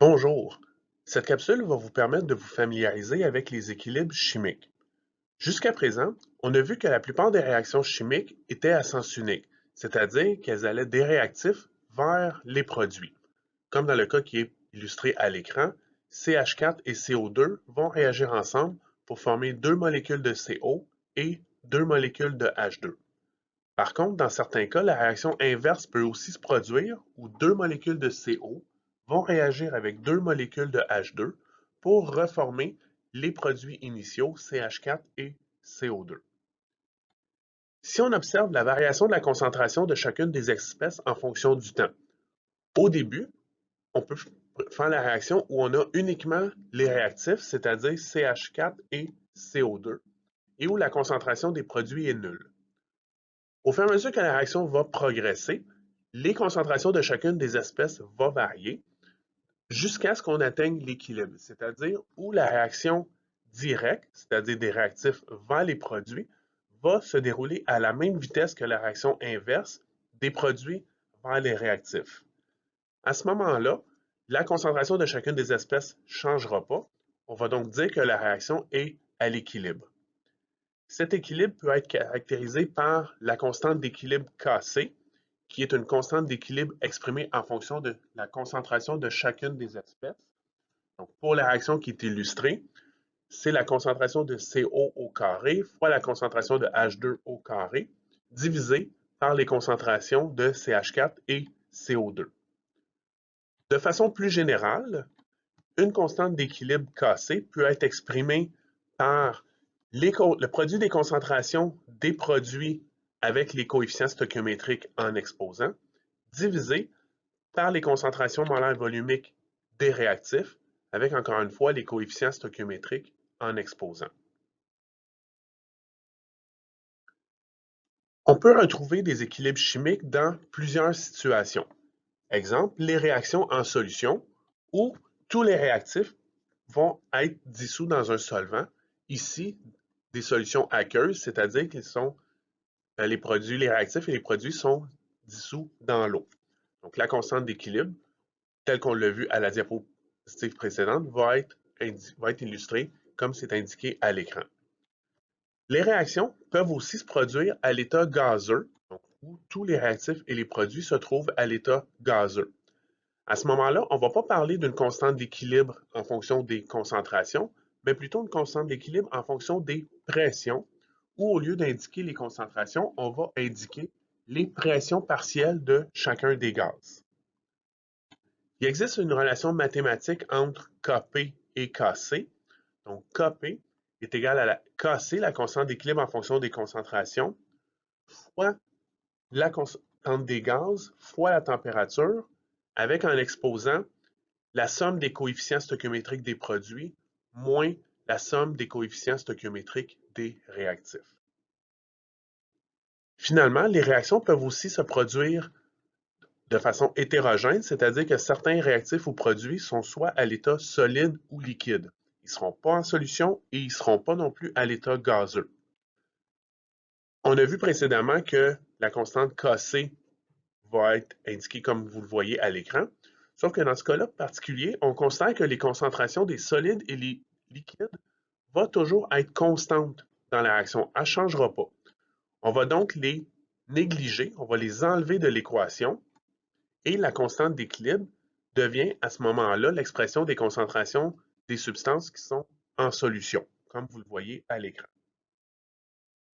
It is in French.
Bonjour, cette capsule va vous permettre de vous familiariser avec les équilibres chimiques. Jusqu'à présent, on a vu que la plupart des réactions chimiques étaient à sens unique, c'est-à-dire qu'elles allaient des réactifs vers les produits. Comme dans le cas qui est illustré à l'écran, CH4 et CO2 vont réagir ensemble pour former deux molécules de CO et deux molécules de H2. Par contre, dans certains cas, la réaction inverse peut aussi se produire où deux molécules de CO vont réagir avec deux molécules de H2 pour reformer les produits initiaux CH4 et CO2. Si on observe la variation de la concentration de chacune des espèces en fonction du temps, au début, on peut faire la réaction où on a uniquement les réactifs, c'est-à-dire CH4 et CO2, et où la concentration des produits est nulle. Au fur et à mesure que la réaction va progresser, les concentrations de chacune des espèces vont varier jusqu'à ce qu'on atteigne l'équilibre, c'est-à-dire où la réaction directe, c'est-à-dire des réactifs vers les produits, va se dérouler à la même vitesse que la réaction inverse des produits vers les réactifs. À ce moment-là, la concentration de chacune des espèces ne changera pas. On va donc dire que la réaction est à l'équilibre. Cet équilibre peut être caractérisé par la constante d'équilibre Kc, qui est une constante d'équilibre exprimée en fonction de la concentration de chacune des espèces. Donc, pour la réaction qui est illustrée, c'est la concentration de CO au carré fois la concentration de H2 au carré divisé par les concentrations de CH4 et CO2. De façon plus générale, une constante d'équilibre Kc peut être exprimée par le produit des concentrations des produits avec les coefficients stoichiométriques en exposant, divisé par les concentrations molaires volumiques des réactifs, avec encore une fois les coefficients stoichiométriques en exposant. On peut retrouver des équilibres chimiques dans plusieurs situations. Exemple, les réactions en solution, où tous les réactifs vont être dissous dans un solvant. Ici, des solutions aqueuses, c'est-à-dire qu'ils sont les réactifs et les produits sont dissous dans l'eau. Donc, la constante d'équilibre, telle qu'on l'a vu à la diapositive précédente, va être illustrée comme c'est indiqué à l'écran. Les réactions peuvent aussi se produire à l'état gazeux, donc où tous les réactifs et les produits se trouvent à l'état gazeux. À ce moment-là, on ne va pas parler d'une constante d'équilibre en fonction des concentrations, mais plutôt une constante d'équilibre en fonction des pressions, où au lieu d'indiquer les concentrations, on va indiquer les pressions partielles de chacun des gaz. Il existe une relation mathématique entre Kp et Kc. Donc, Kp est égal à la Kc, la constante d'équilibre en fonction des concentrations, fois la constante des gaz, fois la température, avec en exposant la somme des coefficients stoichiométriques des produits moins la somme des coefficients stoichiométriques des réactifs. Finalement, les réactions peuvent aussi se produire de façon hétérogène, c'est-à-dire que certains réactifs ou produits sont soit à l'état solide ou liquide. Ils ne seront pas en solution et ils ne seront pas non plus à l'état gazeux. On a vu précédemment que la constante Kc va être indiquée comme vous le voyez à l'écran, sauf que dans ce cas-là particulier, on considère que les concentrations des solides et les liquides vont toujours être constantes dans la réaction. Elle ne changera pas. On va donc les négliger, on va les enlever de l'équation et la constante d'équilibre devient à ce moment-là l'expression des concentrations des substances qui sont en solution, comme vous le voyez à l'écran.